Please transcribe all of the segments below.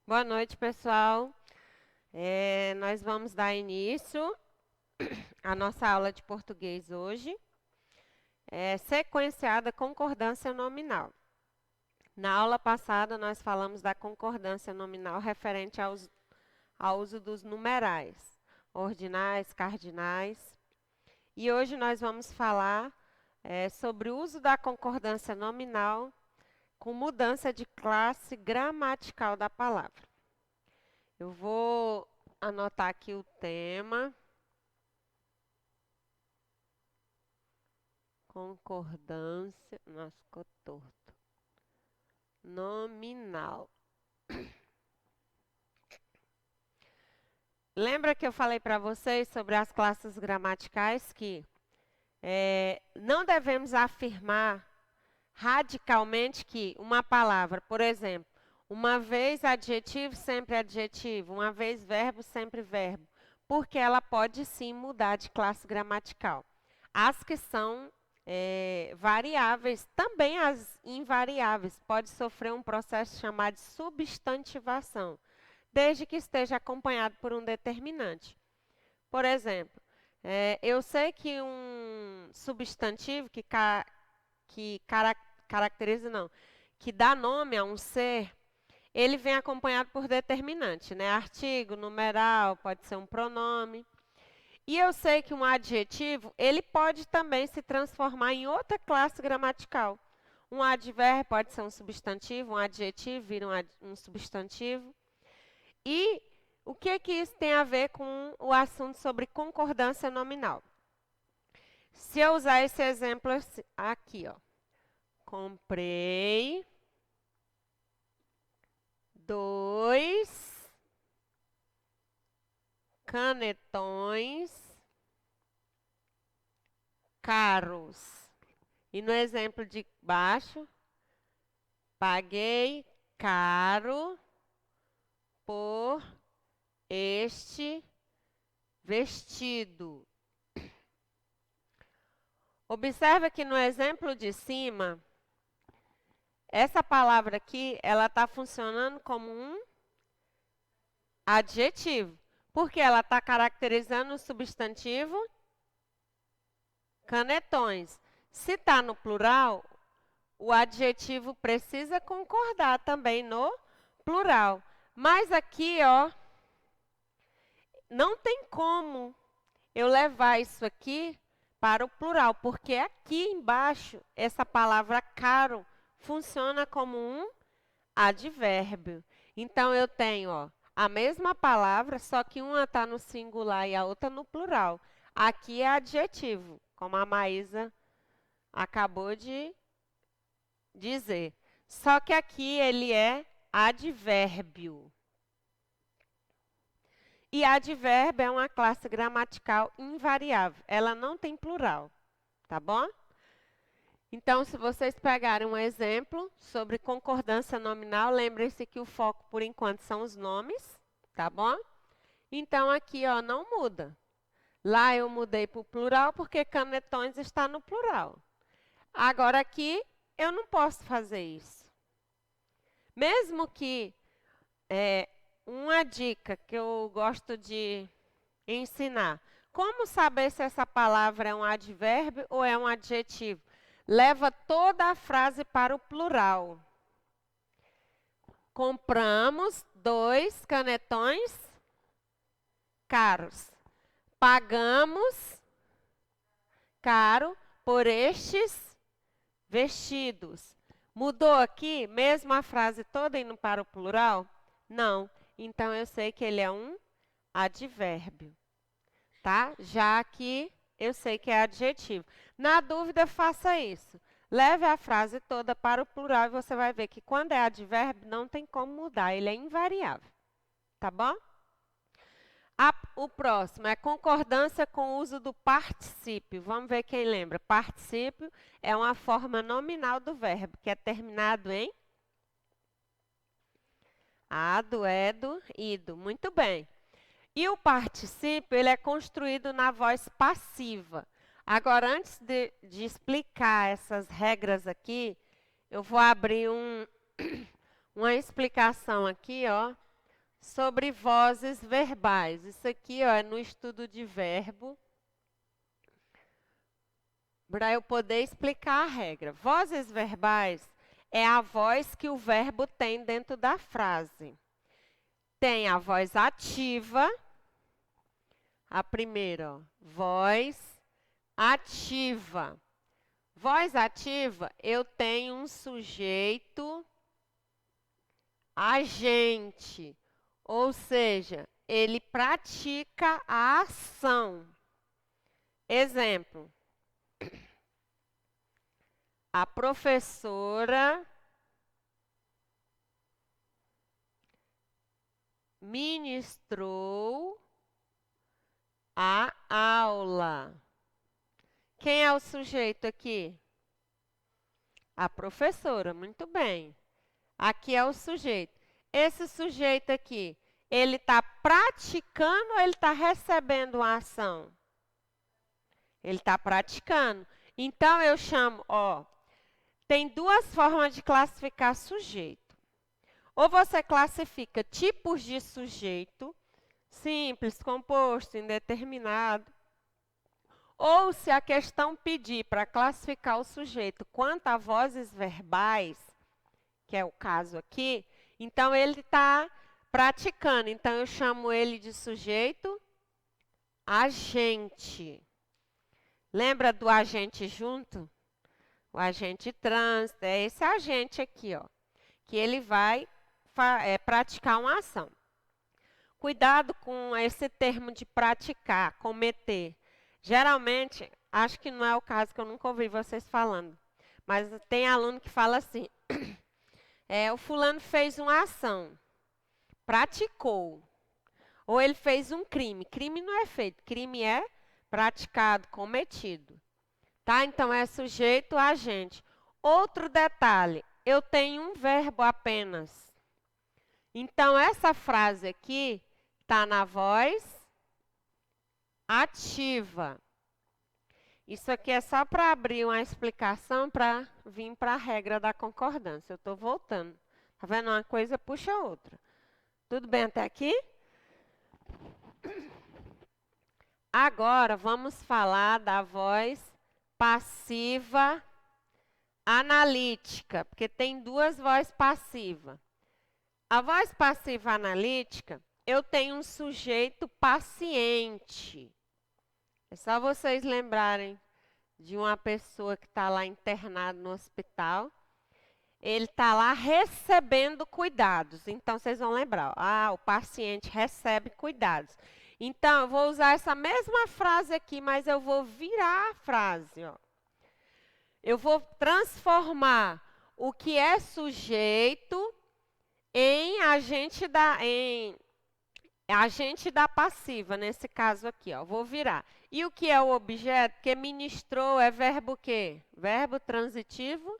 Boa noite, pessoal. Nós vamos dar início à nossa aula de português hoje, sequenciada concordância nominal. Na aula passada, nós falamos da concordância nominal referente ao uso dos numerais, ordinais, cardinais. E hoje nós vamos falar sobre o uso da concordância nominal com mudança de classe gramatical da palavra. Eu vou anotar aqui o tema. Concordância. Nossa, ficou torto. Nominal. Lembra que eu falei para vocês sobre as classes gramaticais que não devemos afirmar radicalmente que uma palavra, por exemplo, uma vez adjetivo, sempre adjetivo, uma vez verbo, sempre verbo, porque ela pode sim mudar de classe gramatical. As que são variáveis, também as invariáveis, pode sofrer um processo chamado de substantivação, desde que esteja acompanhado por um determinante. Por exemplo, eu sei que um substantivo caracteriza, não, que dá nome a um ser, ele vem acompanhado por determinante, né? Artigo, numeral, pode ser um pronome. E eu sei que um adjetivo, ele pode também se transformar em outra classe gramatical. Um advérbio pode ser um substantivo, um adjetivo vira um substantivo. E o que isso tem a ver com o assunto sobre concordância nominal? Se eu usar esse exemplo aqui, ó. Comprei 2 canetões caros. E no exemplo de baixo, paguei caro por este vestido. Observa que no exemplo de cima, essa palavra aqui, ela está funcionando como um adjetivo, porque ela está caracterizando o substantivo canetões. Se está no plural, o adjetivo precisa concordar também no plural. Mas aqui, ó, não tem como eu levar isso aqui para o plural, porque aqui embaixo, essa palavra caro funciona como um advérbio. Então, eu tenho, ó, a mesma palavra, só que uma está no singular e a outra no plural. Aqui é adjetivo, como a Maísa acabou de dizer. Só que aqui ele é advérbio. E advérbio é uma classe gramatical invariável. Ela não tem plural, tá bom? Então, se vocês pegarem um exemplo sobre concordância nominal, lembrem-se que o foco, por enquanto, são os nomes, tá bom? Então, aqui, ó, não muda. Lá eu mudei para o plural porque canetões está no plural. Agora, aqui, eu não posso fazer isso. Mesmo que uma dica que eu gosto de ensinar. Como saber se essa palavra é um advérbio ou é um adjetivo? Leva toda a frase para o plural. Compramos 2 canetões caros. Pagamos caro por estes vestidos. Mudou aqui, mesmo a frase toda indo para o plural? Não. Então, eu sei que ele é um advérbio. Tá? Já aqui, eu sei que é adjetivo. Na dúvida, faça isso. Leve a frase toda para o plural e você vai ver que quando é advérbio, não tem como mudar, ele é invariável. Tá bom? O próximo é concordância com o uso do particípio. Vamos ver quem lembra. Particípio é uma forma nominal do verbo, que é terminado em ado, edo, ido. Muito bem. E o particípio, ele é construído na voz passiva. Agora, antes de explicar essas regras aqui, eu vou abrir uma explicação aqui, ó, sobre vozes verbais. Isso aqui ó, é no estudo de verbo, para eu poder explicar a regra. Vozes verbais é a voz que o verbo tem dentro da frase. Tem a voz ativa, a primeira, ó, voz ativa. Voz ativa, eu tenho um sujeito agente, ou seja, ele pratica a ação. Exemplo, a professora ministrou a aula. Quem é o sujeito aqui? A professora, muito bem. Aqui é o sujeito. Esse sujeito aqui, ele está praticando ou ele está recebendo uma ação? Ele está praticando. Então, eu chamo, ó, tem duas formas de classificar sujeito. Ou você classifica tipos de sujeito, simples, composto, indeterminado. Ou se a questão pedir para classificar o sujeito quanto a vozes verbais, que é o caso aqui, então ele está praticando. Então eu chamo ele de sujeito agente. Lembra do agente junto? O agente trânsito, é esse agente aqui, ó, que ele vai praticar uma ação. Cuidado com esse termo de praticar, cometer. Geralmente, acho que não é o caso, que eu nunca ouvi vocês falando. Mas tem aluno que fala assim, o fulano fez uma ação, praticou. Ou ele fez um crime. Crime não é feito, crime é praticado, cometido. Tá? Então, é sujeito agente. Outro detalhe, eu tenho um verbo apenas. Então, essa frase aqui está na voz ativa. Isso aqui é só para abrir uma explicação para vir para a regra da concordância. Eu estou voltando. Está vendo? Uma coisa puxa a outra. Tudo bem até aqui? Agora vamos falar da voz passiva analítica, porque tem duas vozes passivas. A voz passiva analítica, eu tenho um sujeito paciente. É só vocês lembrarem de uma pessoa que está lá internada no hospital. Ele está lá recebendo cuidados. Então, vocês vão lembrar. O paciente recebe cuidados. Então, eu vou usar essa mesma frase aqui, mas eu vou virar a frase. Ó. Eu vou transformar o que é sujeito em agente da passiva, nesse caso aqui. Ó. Vou virar. E o que é o objeto? Porque ministrou é verbo o quê? Verbo transitivo.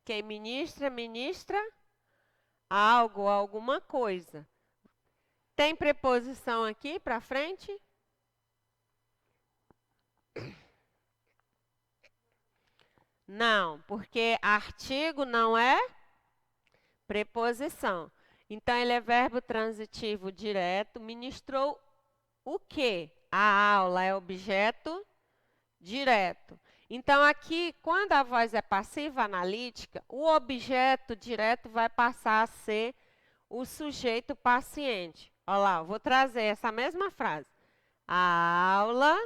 Quem ministra, ministra algo, alguma coisa. Tem preposição aqui para frente? Não, porque artigo não é preposição. Então, ele é verbo transitivo direto. Ministrou o quê? A aula é objeto direto. Então, aqui, quando a voz é passiva analítica, o objeto direto vai passar a ser o sujeito paciente. Olha lá, eu vou trazer essa mesma frase. A aula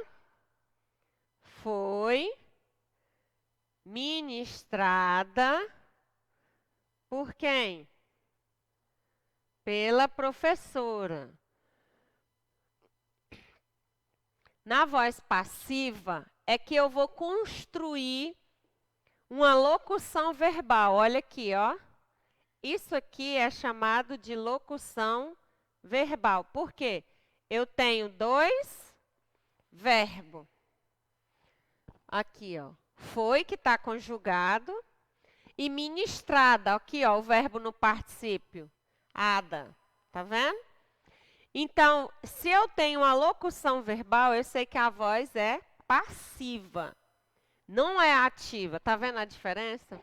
foi ministrada por quem? Pela professora. Na voz passiva, é que eu vou construir uma locução verbal. Olha aqui, ó. Isso aqui é chamado de locução verbal. Por quê? Eu tenho dois verbos. Aqui, ó. Foi, que está conjugado. E ministrada. Aqui, ó, o verbo no particípio. Ada. Tá vendo? Então, se eu tenho uma locução verbal, eu sei que a voz é passiva. Não é ativa. Tá vendo a diferença?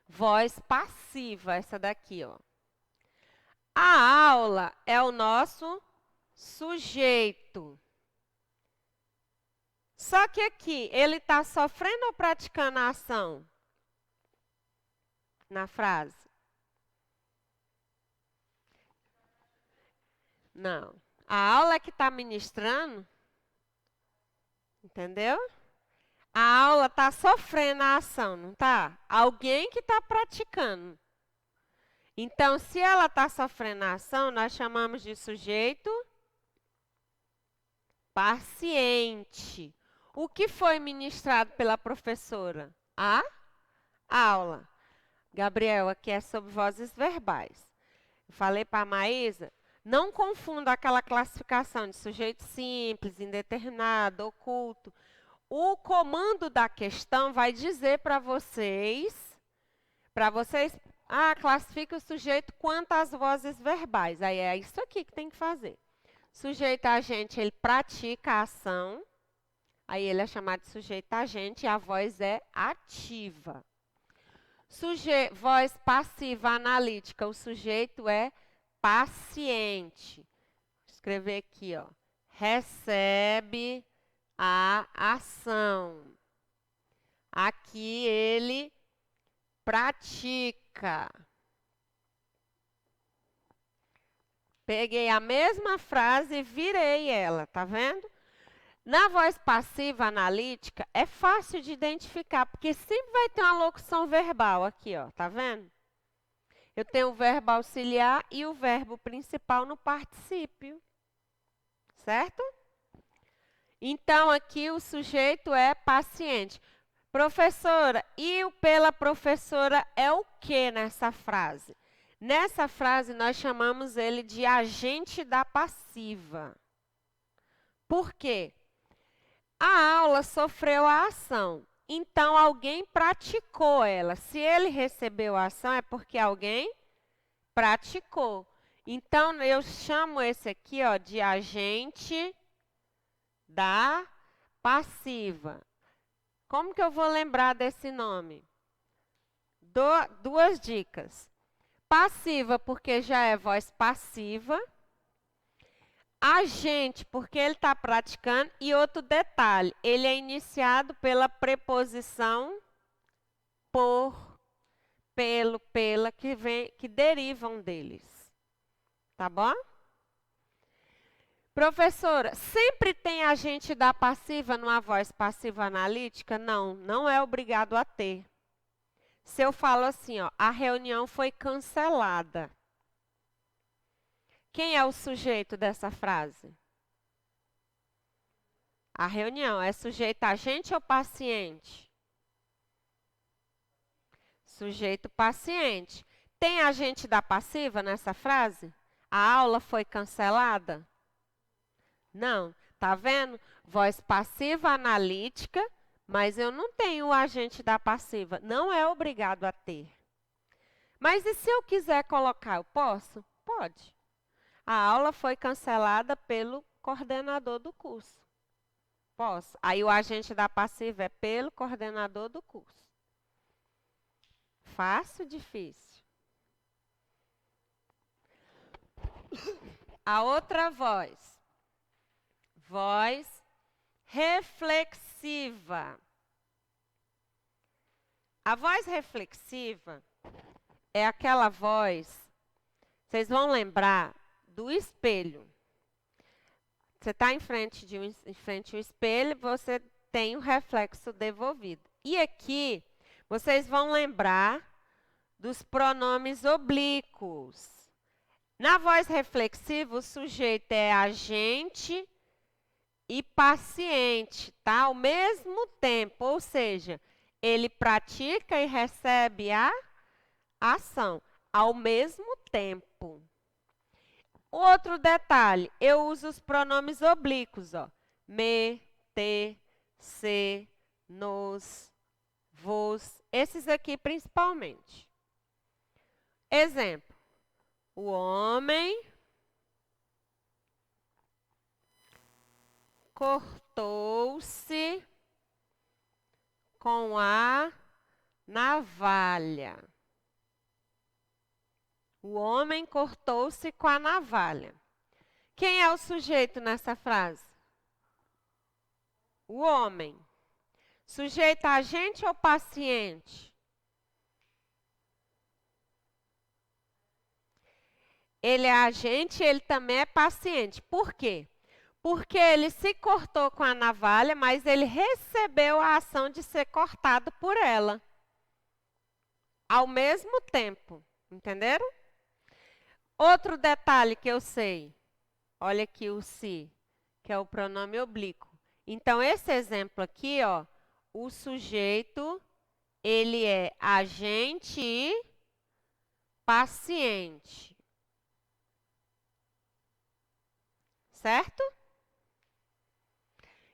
Voz passiva, essa daqui, ó. A aula é o nosso sujeito. Só que aqui, ele está sofrendo ou praticando a ação? Na frase? Não. A aula é que está ministrando, entendeu? A aula está sofrendo a ação, não está? Alguém que está praticando. Então, se ela está sofrendo a ação, nós chamamos de sujeito paciente. O que foi ministrado pela professora? A aula. Gabriel, aqui é sobre vozes verbais. Eu falei para a Maísa, não confunda aquela classificação de sujeito simples, indeterminado, oculto. O comando da questão vai dizer para vocês, classifique o sujeito quanto às vozes verbais. Aí é isso aqui que tem que fazer. Sujeito agente, ele pratica a ação. Aí ele é chamado de sujeito agente e a voz é ativa. Voz passiva analítica, o sujeito é paciente. Vou escrever aqui, ó. Recebe a ação. Aqui ele pratica. Peguei a mesma frase e virei ela, tá vendo? Na voz passiva analítica, é fácil de identificar, porque sempre vai ter uma locução verbal aqui, ó, tá vendo? Eu tenho o verbo auxiliar e o verbo principal no particípio, certo? Então, aqui o sujeito é paciente. Professora, e o pela professora é o que nessa frase? Nessa frase, nós chamamos ele de agente da passiva. Por quê? A aula sofreu a ação, então alguém praticou ela. Se ele recebeu a ação, é porque alguém praticou. Então, eu chamo esse aqui, ó, de agente da passiva. Como que eu vou lembrar desse nome? Duas dicas. Passiva, porque já é voz passiva. Agente, porque ele está praticando. E outro detalhe, ele é iniciado pela preposição por, pelo, pela, que derivam deles. Tá bom? Professora, sempre tem agente da passiva numa voz passiva analítica? Não, não é obrigado a ter. Se eu falo assim, ó, a reunião foi cancelada. Quem é o sujeito dessa frase? A reunião é sujeito agente ou paciente? Sujeito paciente. Tem agente da passiva nessa frase? A aula foi cancelada? Não. Tá vendo? Voz passiva analítica, mas eu não tenho o agente da passiva. Não é obrigado a ter. Mas e se eu quiser colocar, eu posso? Pode. A aula foi cancelada pelo coordenador do curso. Posso. Aí o agente da passiva é pelo coordenador do curso. Fácil, difícil. A outra voz. Voz reflexiva. A voz reflexiva é aquela voz, vocês vão lembrar do espelho. Você está em frente ao espelho, você tem o reflexo devolvido. E aqui, vocês vão lembrar dos pronomes oblíquos. Na voz reflexiva, o sujeito é agente e paciente, tá? Ao mesmo tempo, ou seja, ele pratica e recebe a ação ao mesmo tempo. Outro detalhe, eu uso os pronomes oblíquos, ó. Me, te, se, nos, vos, esses aqui principalmente. Exemplo, o homem cortou-se com a navalha. O homem cortou-se com a navalha. Quem é o sujeito nessa frase? O homem. Sujeito agente ou paciente? Ele é agente e ele também é paciente. Por quê? Porque ele se cortou com a navalha, mas ele recebeu a ação de ser cortado por ela. Ao mesmo tempo. Entenderam? Outro detalhe que eu sei. Olha aqui o se, que é o pronome oblíquo. Então, esse exemplo aqui, ó, o sujeito, ele é agente e paciente. Certo?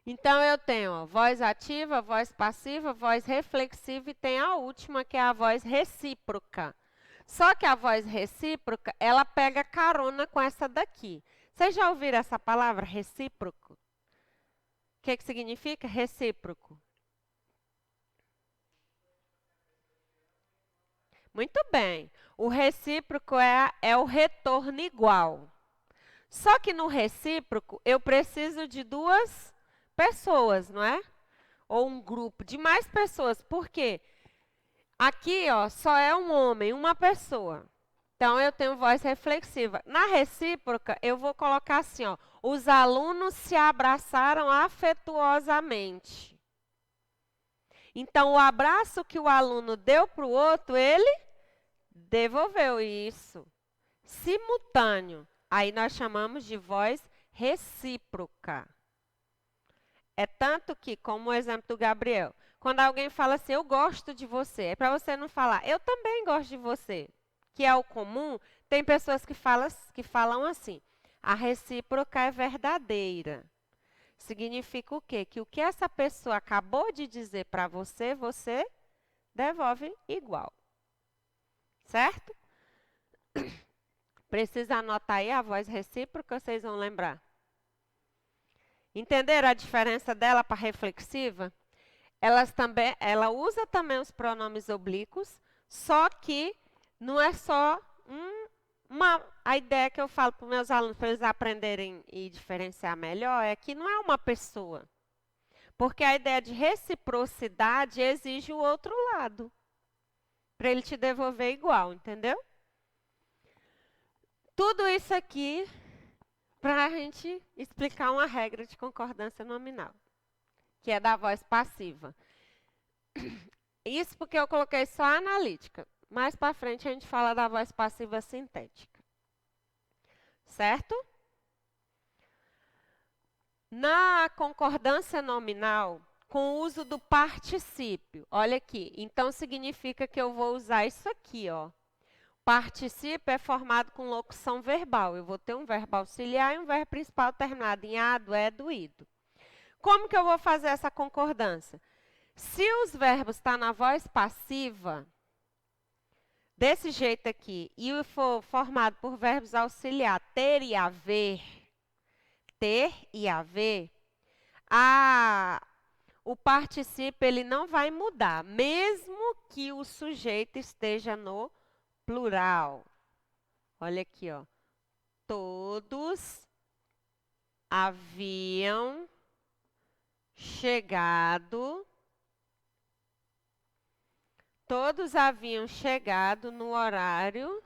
Então, eu tenho ó, voz ativa, voz passiva, voz reflexiva e tem a última, que é a voz recíproca. Só que a voz recíproca, ela pega carona com essa daqui. Vocês já ouviram essa palavra, recíproco? O que significa recíproco? Muito bem. O recíproco é o retorno igual. Só que no recíproco, eu preciso de duas pessoas, não é? Ou um grupo de mais pessoas. Por quê? Aqui, ó, só é um homem, uma pessoa. Então, eu tenho voz reflexiva. Na recíproca, eu vou colocar assim, ó. Os alunos se abraçaram afetuosamente. Então, o abraço que o aluno deu para o outro, ele devolveu isso. Simultâneo. Aí nós chamamos de voz recíproca. É tanto que, como o exemplo do Gabriel, quando alguém fala assim, eu gosto de você, é para você não falar, eu também gosto de você, que é o comum, tem pessoas que falam assim, a recíproca é verdadeira. Significa o quê? Que o que essa pessoa acabou de dizer para você, você devolve igual. Certo? Precisa anotar aí a voz recíproca, vocês vão lembrar. Entenderam a diferença dela para reflexiva? Ela usa também os pronomes oblíquos, só que não é só a ideia que eu falo para os meus alunos, para eles aprenderem e diferenciar melhor, é que não é uma pessoa. Porque a ideia de reciprocidade exige o outro lado, para ele te devolver igual, entendeu? Tudo isso aqui para a gente explicar uma regra de concordância nominal, que é da voz passiva. Isso porque eu coloquei só a analítica. Mais para frente a gente fala da voz passiva sintética. Certo? Na concordância nominal, com o uso do particípio, olha aqui, então significa que eu vou usar isso aqui, ó. Particípio é formado com locução verbal. Eu vou ter um verbo auxiliar e um verbo principal terminado em ado, do, ido. Como que eu vou fazer essa concordância? Se os verbos estão na voz passiva, desse jeito aqui, e for formado por verbos auxiliar, ter e haver, o particípio ele não vai mudar, mesmo que o sujeito esteja no plural. Olha aqui, ó. Todos haviam chegado. Todos haviam chegado no horário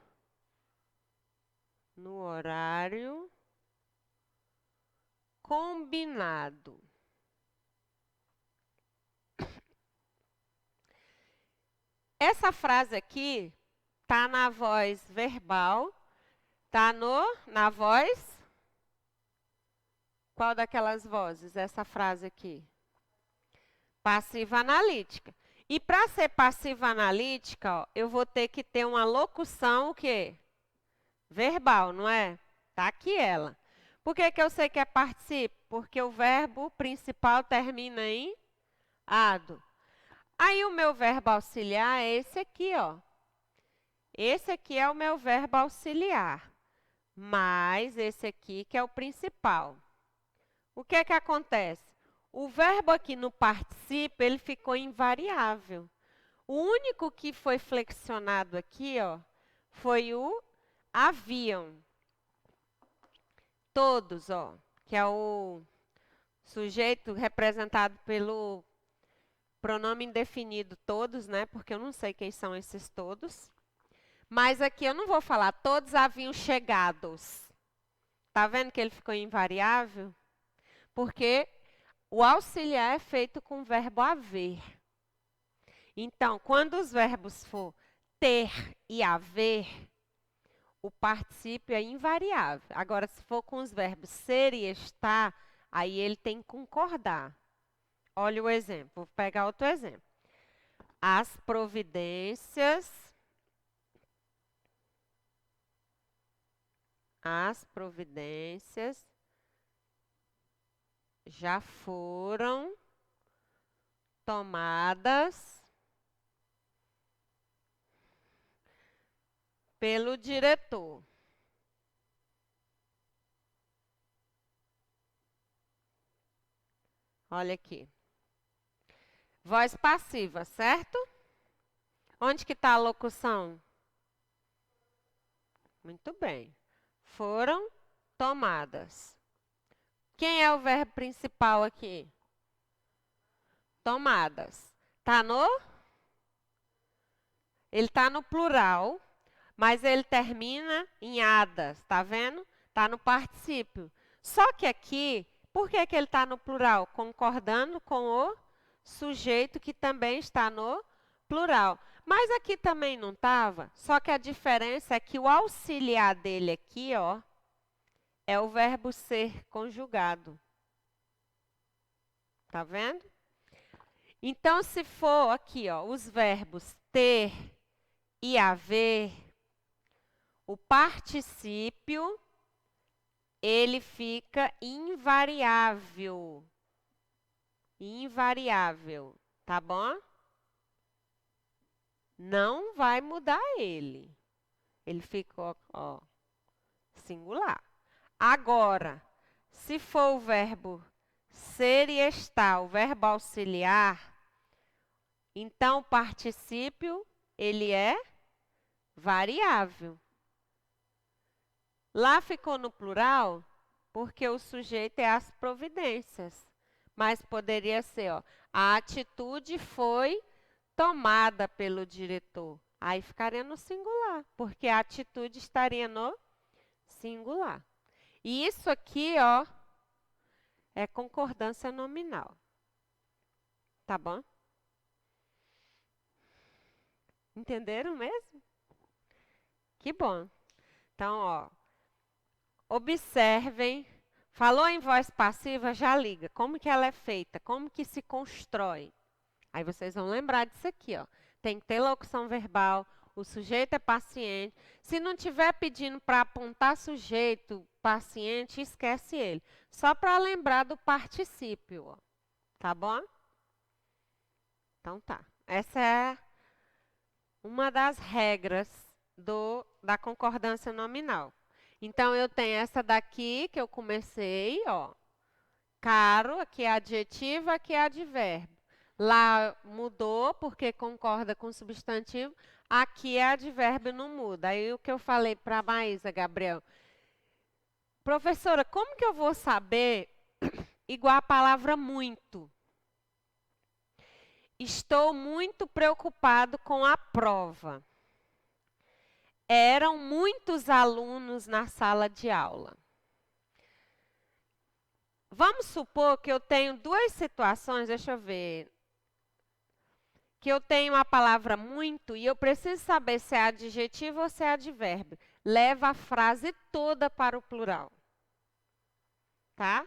combinado. Essa frase aqui está na voz verbal, está na voz... Qual daquelas vozes? Essa frase aqui. Passiva analítica. E para ser passiva analítica, ó, eu vou ter que ter uma locução, o quê? Verbal, não é? Está aqui ela. Por que eu sei que é particípio? Porque o verbo principal termina em ado. Aí o meu verbo auxiliar é esse aqui, ó. Esse aqui é o meu verbo auxiliar. Mais esse aqui que é o principal. O que acontece? O verbo aqui no particípio, ele ficou invariável. O único que foi flexionado aqui, ó, foi haviam. Todos, ó, que é o sujeito representado pelo pronome indefinido todos, né? Porque eu não sei quem são esses todos. Mas aqui eu não vou falar todos haviam chegados. Tá vendo que ele ficou invariável? Porque o auxiliar é feito com o verbo haver. Então, quando os verbos for ter e haver, o particípio é invariável. Agora, se for com os verbos ser e estar, aí ele tem que concordar. Olha o exemplo, vou pegar outro exemplo. As providências já foram tomadas pelo diretor. Olha aqui. Voz passiva, certo? Onde que está a locução? Muito bem. Foram tomadas. Quem é o verbo principal aqui? Tomadas. Ele está no plural, mas ele termina em adas, tá vendo? Está no particípio. Só que aqui, por que que ele está no plural? Concordando com o sujeito que também está no plural. Mas aqui também não estava, só que a diferença é que o auxiliar dele aqui, ó, é o verbo ser conjugado. Tá vendo? Então, se for aqui, ó, os verbos ter e haver, o particípio, ele fica invariável. Invariável, tá bom? Não vai mudar ele. Ele ficou, ó, singular. Agora, se for o verbo ser e estar, o verbo auxiliar, então o particípio, ele é variável. Lá ficou no plural, porque o sujeito é as providências. Mas poderia ser, ó, a atitude foi tomada pelo diretor. Aí ficaria no singular, porque a atitude estaria no singular. E isso aqui, ó, é concordância nominal. Tá bom? Entenderam mesmo? Que bom. Então, ó, observem. Falou em voz passiva, já liga. Como que ela é feita? Como que se constrói? Aí vocês vão lembrar disso aqui, ó. Tem que ter locução verbal, o sujeito é paciente. Se não tiver pedindo para apontar sujeito, paciente, esquece ele. Só para lembrar do particípio, ó. Tá bom? Então tá. Essa é uma das regras da concordância nominal. Então, eu tenho essa daqui que eu comecei, ó. Caro, aqui é adjetivo, aqui é advérbio. Lá mudou porque concorda com o substantivo. Aqui é advérbio, não muda. Aí o que eu falei para a Maísa, Gabriel. Professora, como que eu vou saber igual a palavra muito? Estou muito preocupado com a prova. Eram muitos alunos na sala de aula. Vamos supor que eu tenho duas situações, deixa eu ver. Que eu tenho a palavra muito e eu preciso saber se é adjetivo ou se é advérbio. Leva a frase toda para o plural. Tá?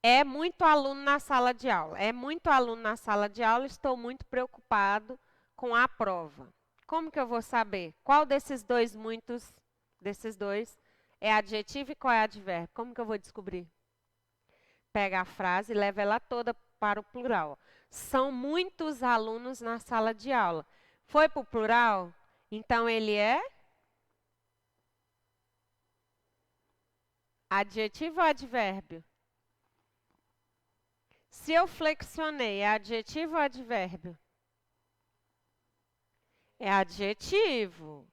É muito aluno na sala de aula. É muito aluno na sala de aula, estou muito preocupado com a prova. Como que eu vou saber? Qual desses dois muitos, desses dois, é adjetivo e qual é advérbio? Como que eu vou descobrir? Pega a frase e leva ela toda para o plural. São muitos alunos na sala de aula. Foi para o plural? Então ele é adjetivo ou advérbio? Se eu flexionei, é adjetivo ou advérbio? É adjetivo.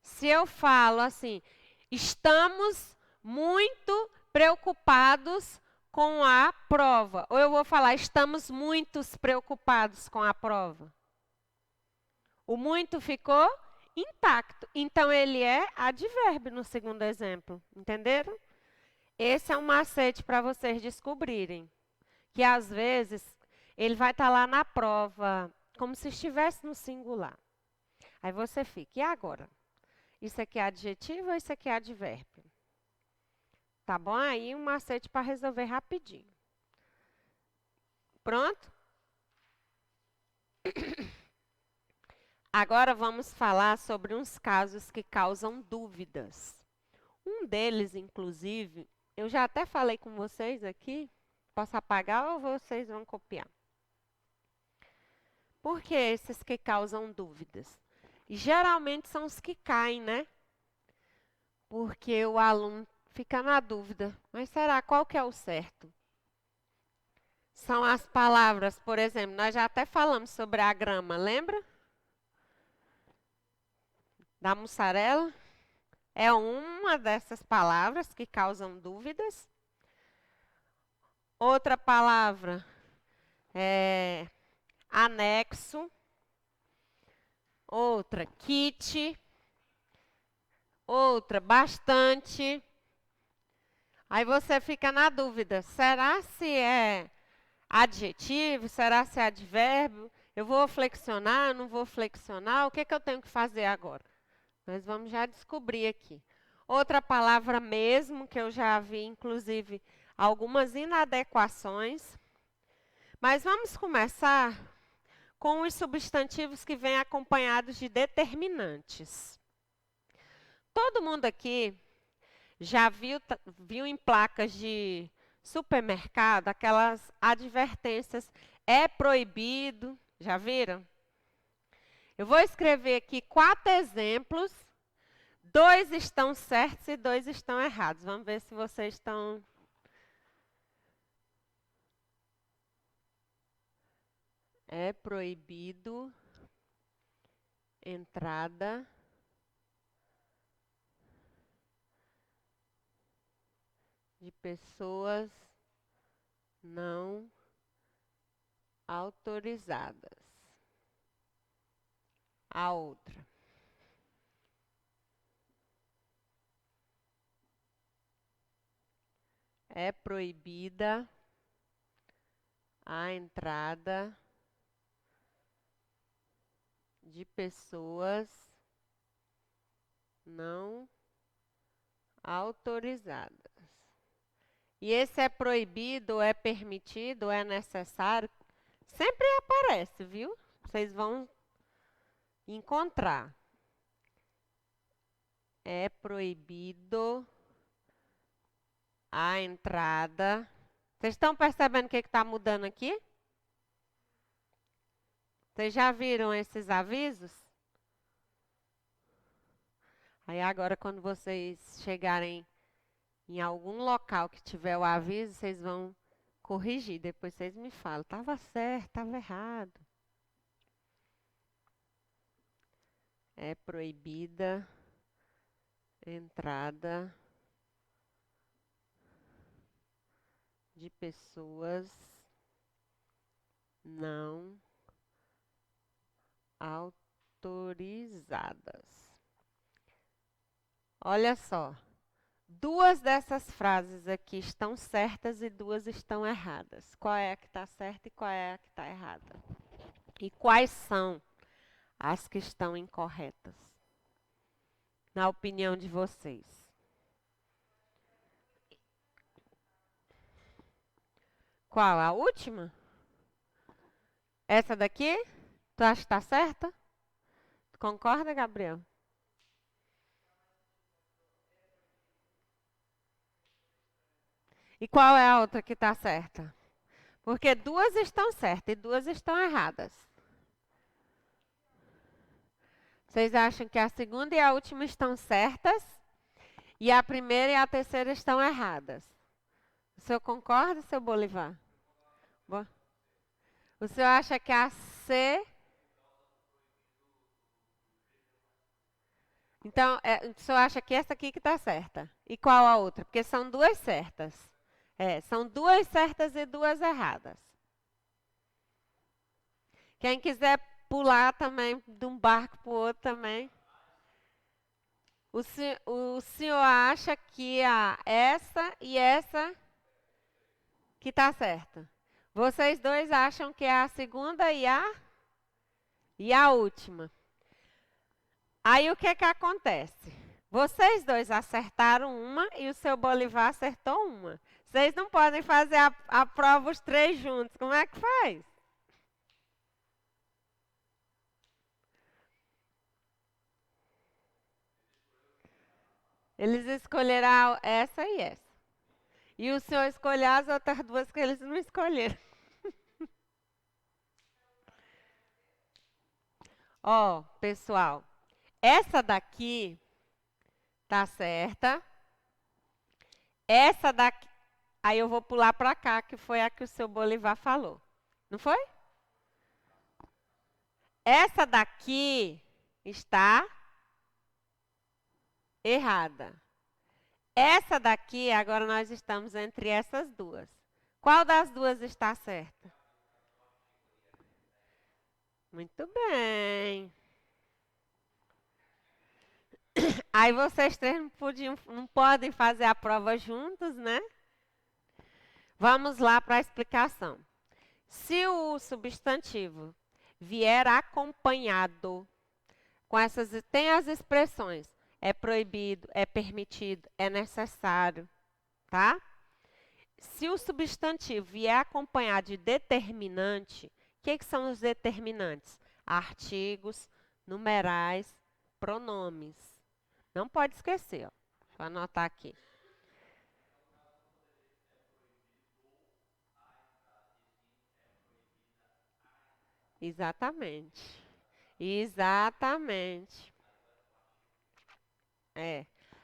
Se eu falo assim, estamos muito preocupados com a prova. Ou eu vou falar, estamos muitos preocupados com a prova. O muito ficou intacto. Então, ele é advérbio no segundo exemplo. Entenderam? Esse é um macete para vocês descobrirem. Que, às vezes, ele vai estar lá na prova, como se estivesse no singular. Aí você fica, e agora? Isso aqui é adjetivo ou isso aqui é advérbio? Tá bom? Aí um macete para resolver rapidinho. Pronto? Agora vamos falar sobre uns casos que causam dúvidas. Um deles, inclusive, eu já até falei com vocês aqui. Posso apagar ou vocês vão copiar? Por que esses que causam dúvidas? E geralmente são os que caem, né? Porque o aluno fica na dúvida. Mas será qual que é o certo? São as palavras, por exemplo, nós já até falamos sobre a grama, lembra? Da mussarela. É uma dessas palavras que causam dúvidas. Outra palavra é anexo. Outra, kit. Outra, bastante. Aí você fica na dúvida, será se é adjetivo, será se é advérbio? Eu vou flexionar, não vou flexionar? O que é que eu tenho que fazer agora? Nós vamos já descobrir aqui. Outra palavra mesmo, que eu já vi, inclusive, algumas inadequações. Mas vamos começar com os substantivos que vêm acompanhados de determinantes. Todo mundo aqui já viu em placas de supermercado aquelas advertências, é proibido, já viram? Eu vou escrever aqui 4 exemplos, 2 estão certos e 2 estão errados. Vamos ver se vocês estão... É proibido entrada de pessoas não autorizadas. A outra. É proibida a entrada de pessoas não autorizadas. E esse é proibido, é permitido, é necessário, sempre aparece, viu? Vocês vão encontrar. É proibido a entrada. Vocês estão percebendo o que está mudando aqui? Vocês já viram esses avisos? Aí agora, quando vocês chegarem em algum local que tiver o aviso, vocês vão corrigir. Depois vocês me falam, estava certo, estava errado. É proibida entrada de pessoas não autorizadas. Olha só, 2 dessas frases aqui estão certas e 2 estão erradas. Qual é a que está certa e qual é a que está errada? E quais são as que estão incorretas, na opinião de vocês? Qual? A última? Essa daqui? Tu acha que está certa? Concorda, Gabriel? E qual é a outra que está certa? Porque 2 estão certas e 2 estão erradas. Vocês acham que a segunda e a última estão certas e a primeira e a terceira estão erradas? O senhor concorda, seu Bolivar? O senhor acha que a C Então, o senhor acha que essa aqui que está certa? E qual a outra? Porque são duas certas. São duas certas e duas erradas. Quem quiser pular também de um barco para o outro também. O senhor acha que essa e essa que está certa? Vocês dois acham que é a segunda e a última? Aí o que acontece? Vocês dois acertaram uma e o seu Bolivar acertou uma. Vocês não podem fazer a prova os três juntos. Como é que faz? Eles escolheram essa e essa. E o senhor escolheu as outras duas que eles não escolheram. Ó, pessoal, essa daqui tá certa. Essa daqui, aí eu vou pular para cá, que foi a que o seu Bolivar falou. Não foi? Essa daqui está errada. Essa daqui, agora nós estamos entre essas duas. Qual das duas está certa? Muito bem. Aí vocês três não podem fazer a prova juntos, né? Vamos lá para a explicação. Se o substantivo vier acompanhado com essas, tem as expressões é proibido, é permitido, é necessário, tá? Se o substantivo vier acompanhado de determinante, o que são os determinantes? Artigos, numerais, pronomes. Não pode esquecer, ó. Vou anotar aqui. Exatamente. Exatamente.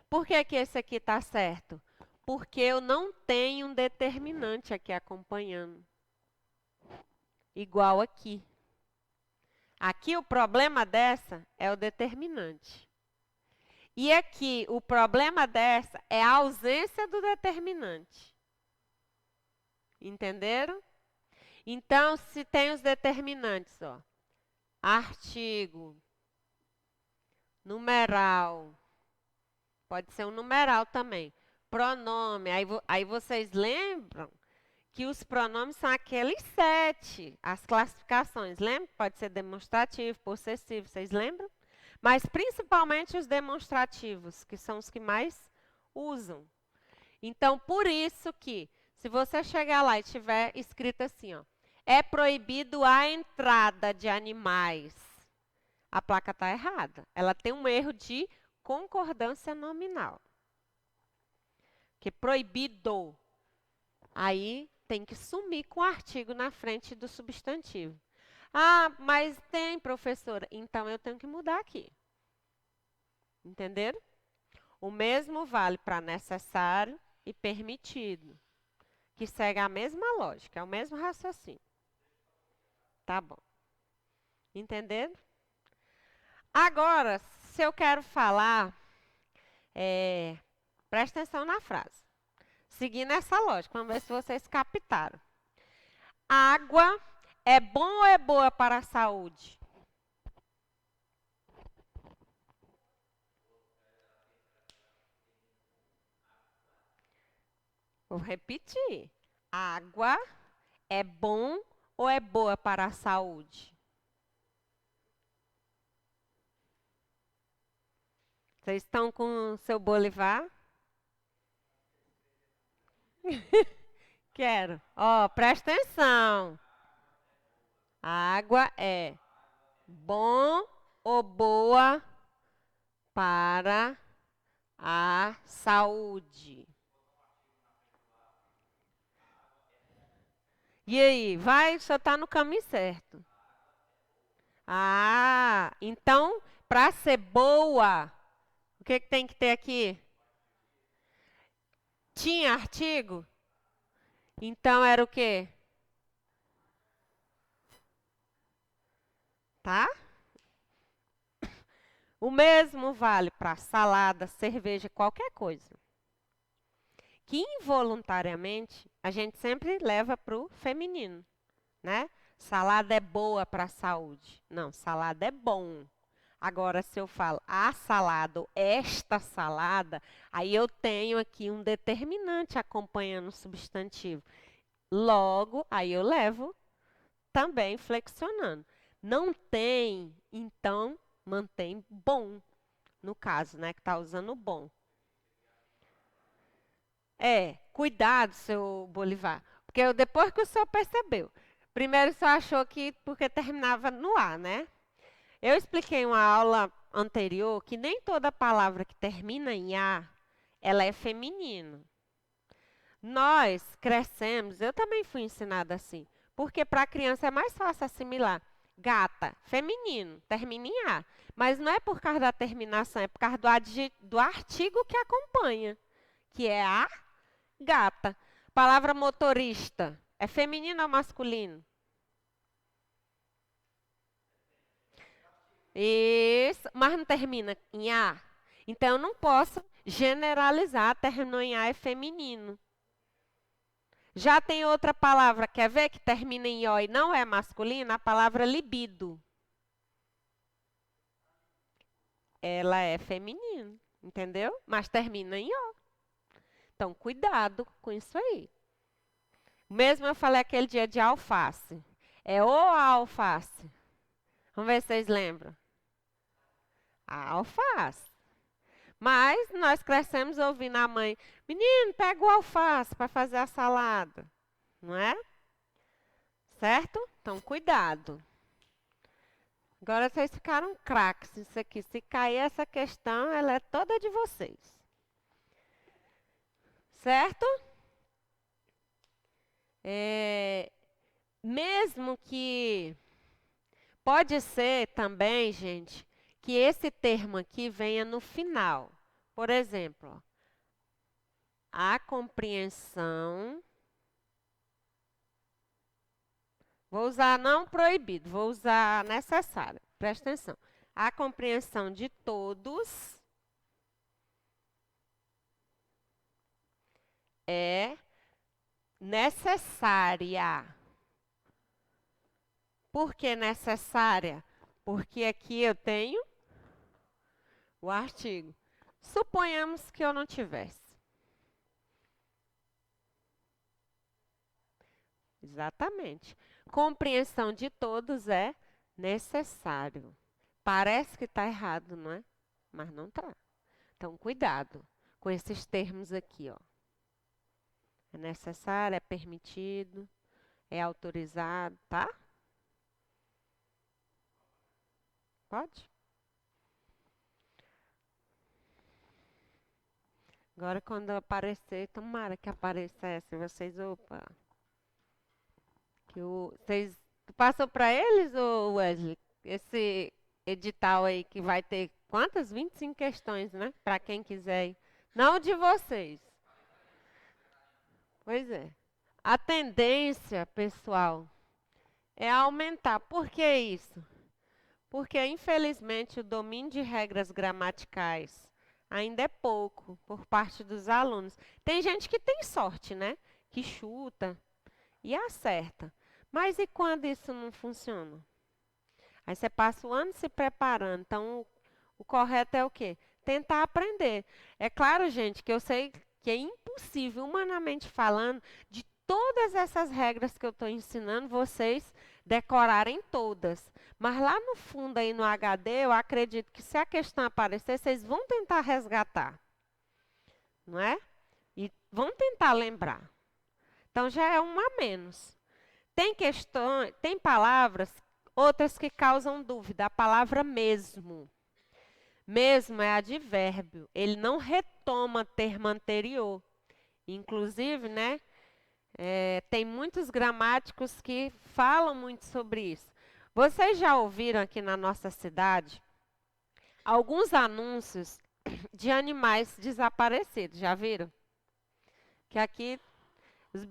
Por que esse aqui está certo? Porque eu não tenho um determinante aqui acompanhando. Igual aqui. Aqui o problema dessa é o determinante. E aqui o problema dessa é a ausência do determinante. Entenderam? Então, se tem os determinantes, ó, artigo, numeral, pode ser um numeral também, pronome, aí vocês lembram que os pronomes são aqueles 7, as classificações, lembra? Pode ser demonstrativo, possessivo, vocês lembram? Mas principalmente os demonstrativos, que são os que mais usam. Então, por isso que, se você chegar lá e tiver escrito assim, ó, é proibido a entrada de animais, a placa está errada. Ela tem um erro de concordância nominal. Que proibido. Aí tem que sumir com o artigo na frente do substantivo. Ah, mas tem, professora. Então eu tenho que mudar aqui. Entenderam? O mesmo vale para necessário e permitido, que segue a mesma lógica, é o mesmo raciocínio. Tá bom. Entenderam? Agora, se eu quero falar, presta atenção na frase. Seguindo essa lógica, vamos ver se vocês captaram. Água é bom ou é boa para a saúde? Vou repetir. Água é bom ou é boa para a saúde? Vocês estão com o seu Bolivar? Quero. Ó, presta atenção. Água é bom ou boa para a saúde? E aí, vai, você está no caminho certo. Ah, então, para ser boa, o que tem que ter aqui? Tinha artigo? Então era o quê? Tá? O mesmo vale para salada, cerveja, qualquer coisa. Que involuntariamente a gente sempre leva para o feminino, né? Salada é boa para a saúde. Não, salada é bom. Agora, se eu falo a salada ou esta salada, aí eu tenho aqui um determinante acompanhando o substantivo. Logo, aí eu levo também flexionando. Não tem, então mantém bom, no caso, né, que está usando bom. Cuidado, seu Bolivar, porque depois que o senhor percebeu, primeiro o senhor achou que porque terminava no A, né? Eu expliquei em uma aula anterior que nem toda palavra que termina em A, ela é feminino. Nós crescemos, eu também fui ensinada assim, porque para a criança é mais fácil assimilar. Gata, feminino, termina em A. Mas não é por causa da terminação, é por causa do artigo que acompanha, que é a gata. Palavra motorista, é feminino ou masculino? Isso, mas não termina em A. Então eu não posso generalizar, terminou em A é feminino. Já tem outra palavra, quer ver, que termina em O e não é masculina? A palavra libido. Ela é feminino, entendeu? Mas termina em O. Então, cuidado com isso aí. Mesmo eu falei aquele dia de alface. É o alface. Vamos ver se vocês lembram. A alface. Mas nós crescemos ouvindo a mãe, menino, pega o alface para fazer a salada. Não é? Certo? Então, cuidado. Agora vocês ficaram craques isso aqui. Se cair essa questão, ela é toda de vocês. Certo? Mesmo que pode ser também, gente, que esse termo aqui venha no final. Por exemplo, a compreensão. Vou usar não proibido, vou usar necessário. Presta atenção. A compreensão de todos é necessária. Por que necessária? Porque aqui eu tenho o artigo. Suponhamos que eu não tivesse. Exatamente. Compreensão de todos é necessário. Parece que está errado, não é? Mas não está. Então, cuidado com esses termos aqui, ó. É necessário, é permitido, é autorizado, tá? Pode? Agora, quando aparecer, tomara que aparecesse, vocês, opa. Tu passou para eles, ô Wesley, esse edital aí que vai ter quantas? 25 questões, né? Para quem quiser ir. Não de vocês. Pois é. A tendência, pessoal, é aumentar. Por que isso? Porque, infelizmente, o domínio de regras gramaticais ainda é pouco por parte dos alunos. Tem gente que tem sorte, né? Que chuta e acerta. Mas e quando isso não funciona? Aí você passa o ano se preparando. Então, o correto é o quê? Tentar aprender. É claro, gente, que eu sei que é impossível, humanamente falando, de todas essas regras que eu estou ensinando, vocês decorarem todas. Mas lá no fundo, aí no HD, eu acredito que se a questão aparecer, vocês vão tentar resgatar. Não é? E vão tentar lembrar. Então, já é um a menos. Tem questões, tem palavras, outras que causam dúvida. A palavra mesmo. Mesmo é advérbio. Ele não retoma termo anterior. Inclusive, né, tem muitos gramáticos que falam muito sobre isso. Vocês já ouviram aqui na nossa cidade alguns anúncios de animais desaparecidos, já viram? Que aqui os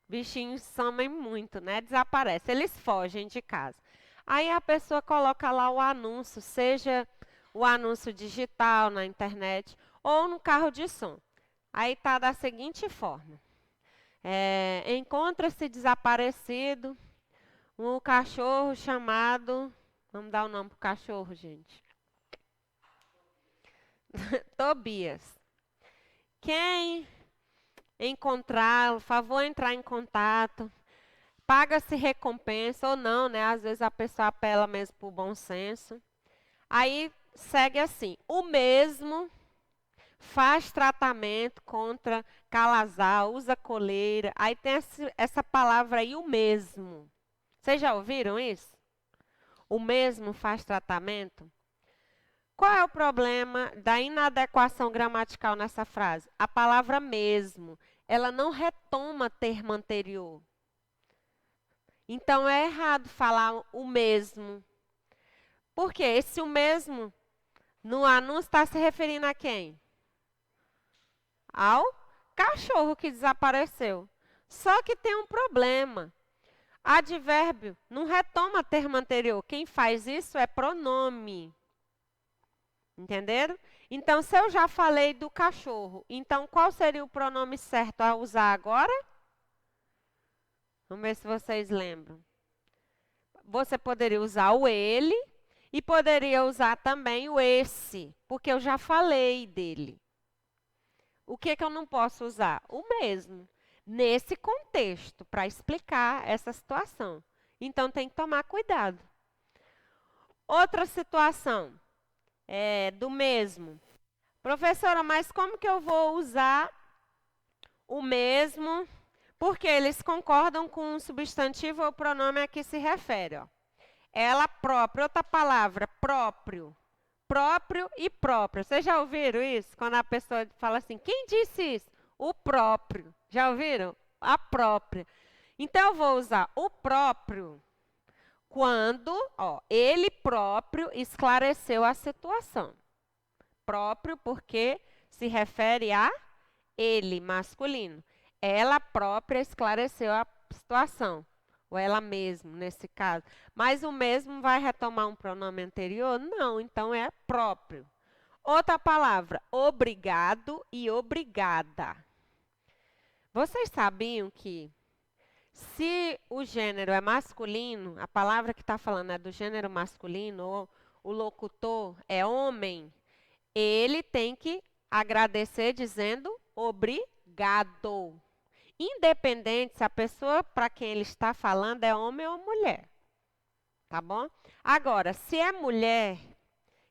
bichinhos somem muito, né? Desaparecem, eles fogem de casa. Aí a pessoa coloca lá o anúncio, seja o anúncio digital na internet ou no carro de som. Aí está da seguinte forma. Encontra-se desaparecido um cachorro chamado... Vamos dar o nome para o cachorro, gente. Tobias. Quem encontrá-lo, favor entrar em contato. Paga-se recompensa ou não, né? Às vezes a pessoa apela mesmo por bom senso. Aí segue assim: o mesmo faz tratamento contra calazar, usa coleira. Aí tem essa palavra aí, o mesmo. Vocês já ouviram isso? O mesmo faz tratamento? Qual é o problema da inadequação gramatical nessa frase? A palavra mesmo, ela não retoma termo anterior. Então é errado falar o mesmo. Por quê? Esse o mesmo no anúncio está se referindo a quem? Ao cachorro que desapareceu. Só que tem um problema. Advérbio não retoma termo anterior. Quem faz isso é pronome. Entenderam? Então, se eu já falei do cachorro, então qual seria o pronome certo a usar agora? Vamos ver se vocês lembram. Você poderia usar o ele e poderia usar também o esse, porque eu já falei dele. O que eu não posso usar? O mesmo. Nesse contexto, para explicar essa situação. Então, tem que tomar cuidado. Outra situação do mesmo. Professora, mas como que eu vou usar o mesmo? Porque eles concordam com o substantivo ou o pronome a que se refere. Ó. Ela própria, outra palavra, próprio. Próprio e próprio. Vocês já ouviram isso? Quando a pessoa fala assim, quem disse isso? O próprio. Já ouviram? A própria. Então, eu vou usar o próprio quando ele próprio esclareceu a situação. Próprio porque se refere a ele, masculino. Ela própria esclareceu a situação. Ou ela mesma, nesse caso. Mas o mesmo vai retomar um pronome anterior? Não, então é próprio. Outra palavra, obrigado e obrigada. Vocês sabiam que se o gênero é masculino, a palavra que está falando é do gênero masculino, ou o locutor é homem, ele tem que agradecer dizendo obrigado. Independente se a pessoa para quem ele está falando é homem ou mulher. Tá bom? Agora, se é mulher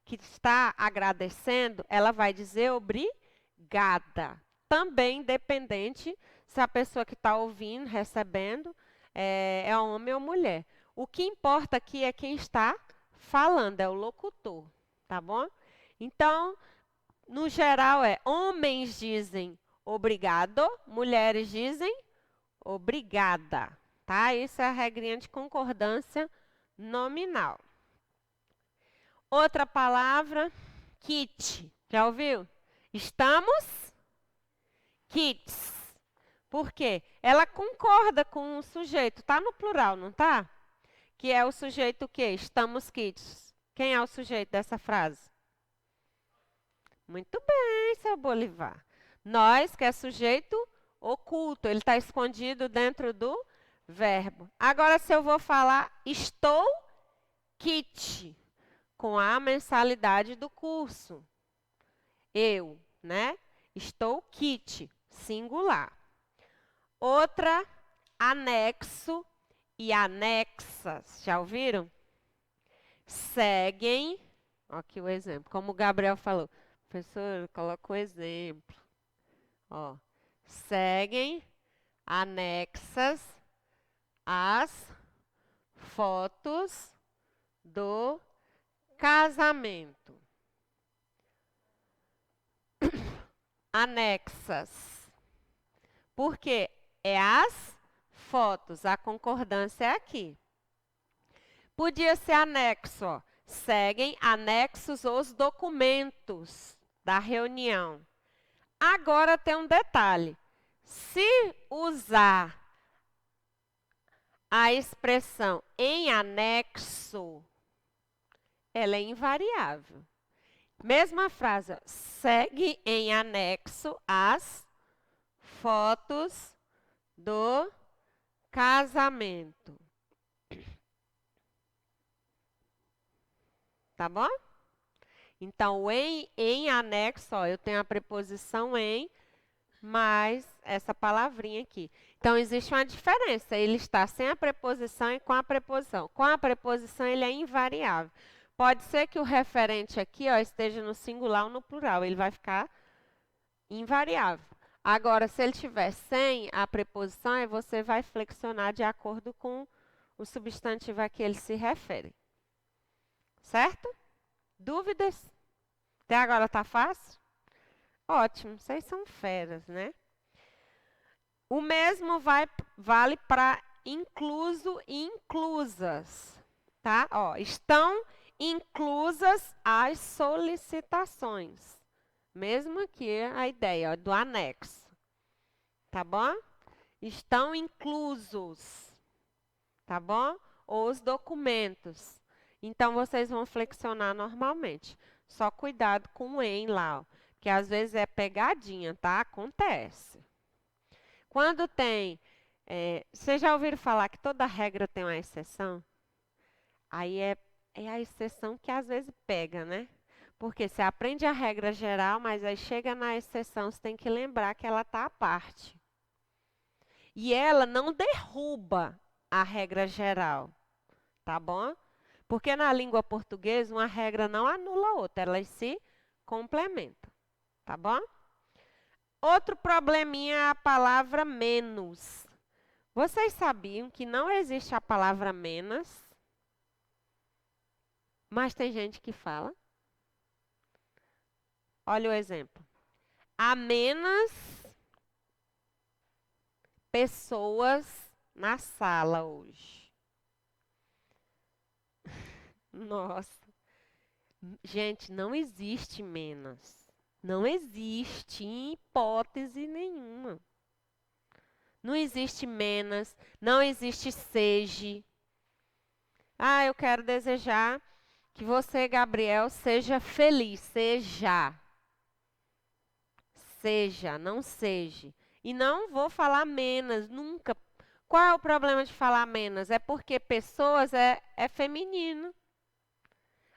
que está agradecendo, ela vai dizer obrigada. Também independente se a pessoa que está ouvindo, recebendo, é homem ou mulher. O que importa aqui é quem está falando, é o locutor. Tá bom? Então, no geral, homens dizem obrigado, mulheres dizem obrigada, tá? Isso é a regrinha de concordância nominal. Outra palavra, kit. Já ouviu? Estamos kits. Por quê? Ela concorda com o sujeito, tá no plural, não tá? Que é o sujeito o quê? Estamos kits. Quem é o sujeito dessa frase? Muito bem, seu Bolivar. Nós, que é sujeito oculto, ele está escondido dentro do verbo. Agora, se eu vou falar estou kit, com a mensalidade do curso. Eu, né? Estou kit, singular. Outra, anexo e anexas. Já ouviram? Seguem, aqui o exemplo, como o Gabriel falou. Professor, coloca o exemplo. Ó, seguem anexas as fotos do casamento. Anexas. Por quê? É as fotos. A concordância é aqui. Podia ser anexo, ó. Seguem anexos os documentos da reunião. Agora tem um detalhe. Se usar a expressão em anexo, ela é invariável. Mesma frase, segue em anexo as fotos do casamento. Tá bom? Então, o em anexo, ó, eu tenho a preposição em, mais essa palavrinha aqui. Então, existe uma diferença. Ele está sem a preposição e com a preposição. Com a preposição, ele é invariável. Pode ser que o referente aqui, ó, esteja no singular ou no plural. Ele vai ficar invariável. Agora, se ele tiver sem a preposição, aí você vai flexionar de acordo com o substantivo a que ele se refere. Certo? Dúvidas? Até agora tá fácil? Ótimo, vocês são feras, né? O mesmo vale para incluso e inclusas, tá? Ó, estão inclusas as solicitações. Mesmo aqui a ideia ó, do anexo, tá bom? Estão inclusos, tá bom? Os documentos. Então, vocês vão flexionar normalmente. Só cuidado com o em lá, ó, que às vezes é pegadinha, tá? Acontece. Quando tem... vocês já ouviram falar que toda regra tem uma exceção? Aí é a exceção que às vezes pega, né? Porque você aprende a regra geral, mas aí chega na exceção, você tem que lembrar que ela está à parte. E ela não derruba a regra geral, tá bom? Porque na língua portuguesa, uma regra não anula a outra, elas se complementam, tá bom? Outro probleminha é a palavra menos. Vocês sabiam que não existe a palavra menos? Mas tem gente que fala. Olha o exemplo. Há menos pessoas na sala hoje. Nossa. Gente, não existe menos. Não existe em hipótese nenhuma. Não existe menos, não existe seja. Ah, eu quero desejar que você, Gabriel, seja feliz. Seja. Seja, não seja. E não vou falar menos, nunca. Qual é o problema de falar menos? É porque pessoas é feminino.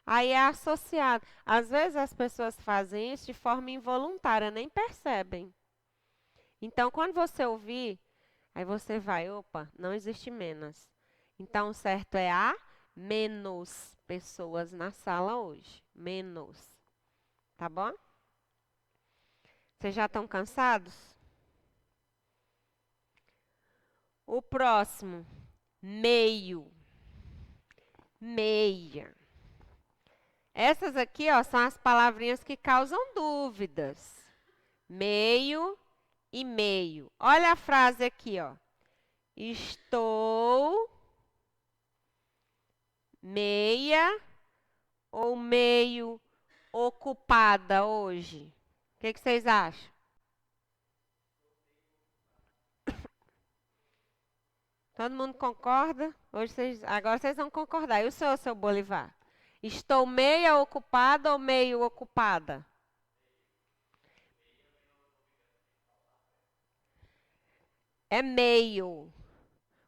Aí é associado. Às vezes as pessoas fazem isso de forma involuntária, nem percebem. Então, quando você ouvir, aí você vai, opa, não existe menos. Então, o certo é há menos pessoas na sala hoje. Menos. Tá bom? Vocês já estão cansados? O próximo, meio. Meia. Essas aqui, ó, são as palavrinhas que causam dúvidas. Meio e meio. Olha a frase aqui, ó. Estou meia ou meio ocupada hoje? O que vocês acham? Todo mundo concorda? Agora vocês vão concordar. E o senhor, seu Bolivar? Estou meia ocupada ou meio ocupada? É meio.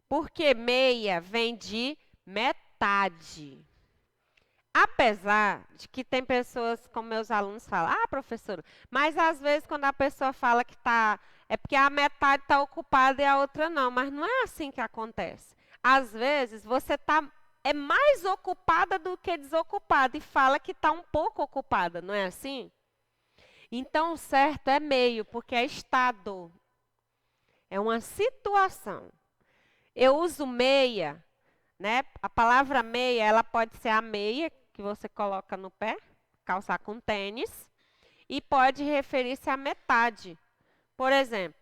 Porque meia vem de metade. Apesar de que tem pessoas, como meus alunos falam, ah, professora, mas às vezes quando a pessoa fala que está, é porque a metade está ocupada e a outra não, mas não é assim que acontece. Às vezes você é mais ocupada do que desocupada e fala que está um pouco ocupada, não é assim? Então o certo é meio, porque é estado, é uma situação. Eu uso meia, né? A palavra meia, ela pode ser a meia que você coloca no pé, calçar com tênis, e pode referir-se à metade. Por exemplo,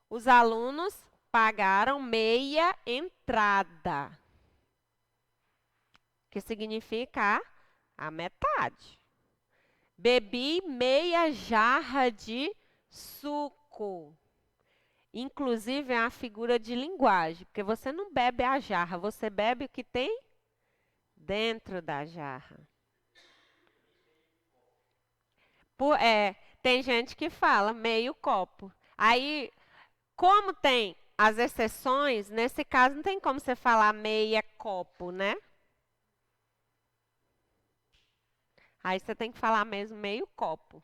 os alunos pagaram meia entrada, que significa a metade. Bebi meia jarra de suco. Inclusive, é uma figura de linguagem, porque você não bebe a jarra, você bebe o que tem dentro da jarra. Tem gente que fala meio copo. Aí, como tem as exceções, nesse caso não tem como você falar meia copo, né? Aí você tem que falar mesmo meio copo.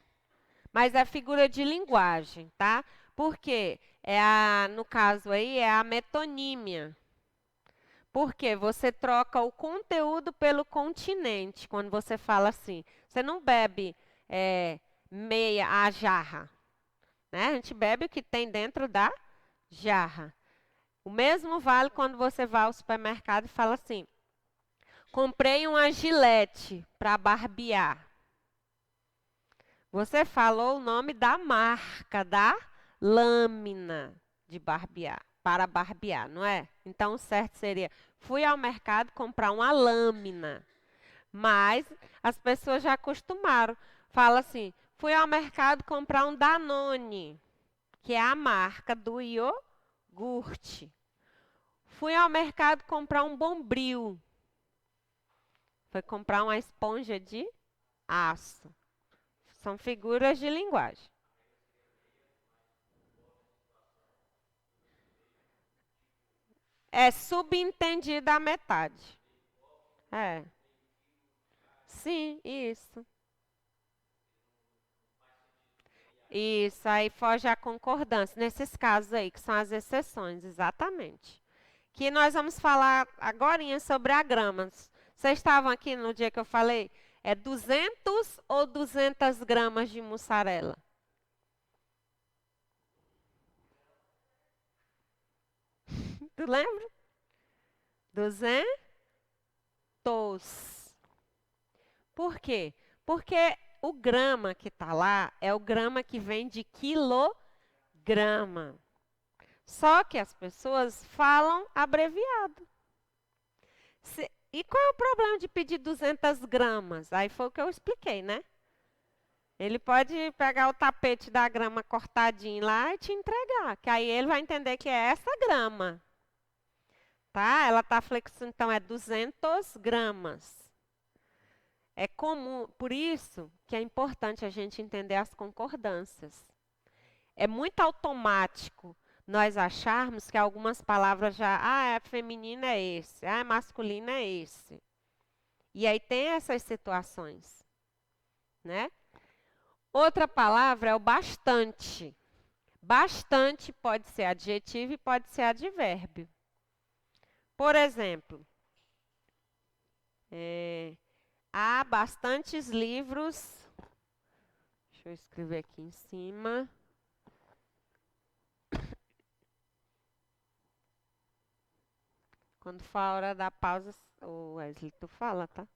Mas é figura de linguagem, tá? Porque no caso aí é a metonímia. Porque você troca o conteúdo pelo continente quando você fala assim. Você não bebe a jarra, né? A gente bebe o que tem dentro da jarra. O mesmo vale quando você vai ao supermercado e fala assim: comprei uma gilete para barbear. Você falou o nome da marca, da lâmina de barbear, para barbear, não é? Então, o certo seria: fui ao mercado comprar uma lâmina. Mas as pessoas já acostumaram. Fala assim: fui ao mercado comprar um Danone, que é a marca do iogurte. Fui ao mercado comprar um Bombril. Foi comprar uma esponja de aço. São figuras de linguagem. É subentendida a metade. É. Sim, isso. Isso, aí foge a concordância. Nesses casos aí, que são as exceções, exatamente. Que nós vamos falar agorinha sobre a grama. Vocês estavam aqui no dia que eu falei? É 200 ou 200 gramas de mussarela? Tu lembra? 200. Por quê? Porque o grama que está lá é o grama que vem de quilograma. Só que as pessoas falam abreviado. E qual é o problema de pedir 200 gramas? Aí foi o que eu expliquei, né? Ele pode pegar o tapete da grama cortadinho lá e te entregar, que aí ele vai entender que é essa grama. Tá? Ela está flexionando, então é 200 gramas. É comum, por isso que é importante a gente entender as concordâncias. É muito automático nós acharmos que algumas palavras já, é feminino é esse, é masculino é esse. E aí tem essas situações, né? Outra palavra é o bastante. Bastante pode ser adjetivo e pode ser advérbio. Por exemplo, há bastantes livros. Deixa eu escrever aqui em cima. Quando for a hora da pausa, o Wesley, tu fala, tá?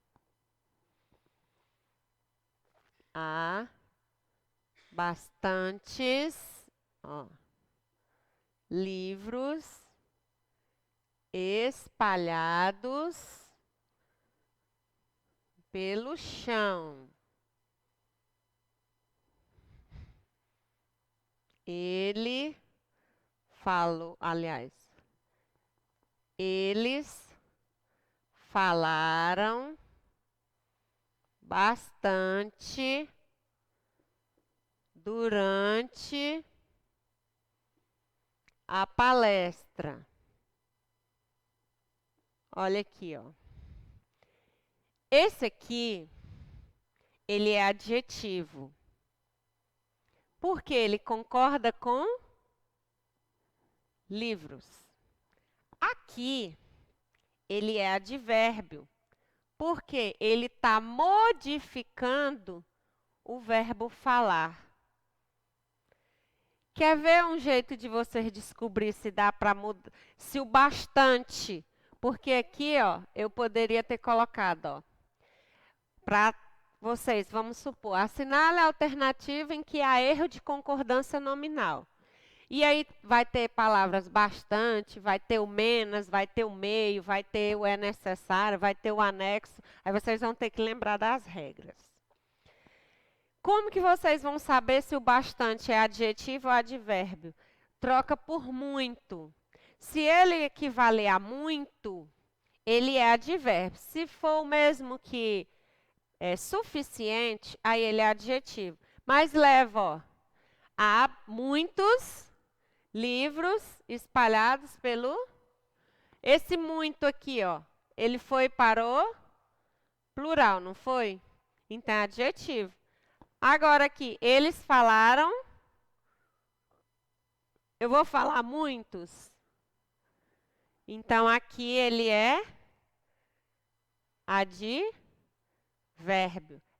Há bastantes livros espalhados pelo chão. Ele falou, aliás, eles falaram bastante durante a palestra. Olha aqui, ó. Esse aqui, ele é adjetivo. Porque ele concorda com livros. Aqui, ele é advérbio. Porque ele está modificando o verbo falar. Quer ver um jeito de vocês descobrir se dá para mudar, se o bastante, porque aqui, ó, eu poderia ter colocado, ó, para vocês, vamos supor, assinale a alternativa em que há erro de concordância nominal. E aí vai ter palavras bastante, vai ter o menos, vai ter o meio, vai ter o é necessário, vai ter o anexo. Aí vocês vão ter que lembrar das regras. Como que vocês vão saber se o bastante é adjetivo ou advérbio? troca por muito. Se ele equivaler a muito, ele é advérbio. Se for o mesmo que é suficiente, aí ele é adjetivo. Mas leva, ó, a muitos livros espalhados pelo... Esse muito aqui, ó, ele foi para o plural, não foi? Então é adjetivo. Agora aqui, eles falaram... Eu vou falar muitos. Então aqui ele é advérbio.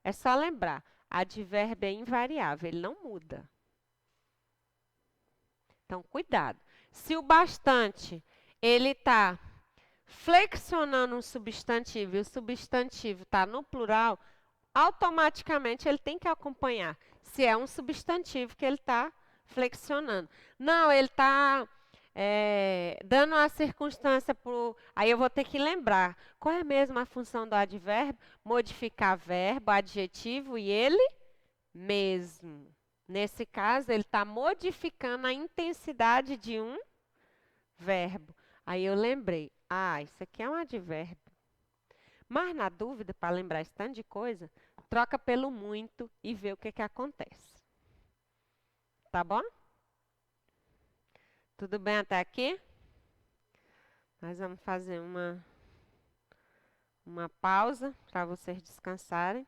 É só lembrar, advérbio é invariável, ele não muda. Então, cuidado. Se o bastante, ele está flexionando um substantivo e o substantivo está no plural, automaticamente ele tem que acompanhar se é um substantivo que ele está flexionando. Não, ele está dando uma circunstância para o... Aí eu vou ter que lembrar. Qual é mesmo a função do advérbio? Modificar verbo, adjetivo e ele mesmo. Nesse caso, ele está modificando a intensidade de um verbo. Aí eu lembrei. Ah, isso aqui é um advérbio. Mas na dúvida, para lembrar esse tanto de coisa, troca pelo muito e vê o que acontece. Tá bom? Tudo bem até aqui? Nós vamos fazer uma pausa para vocês descansarem.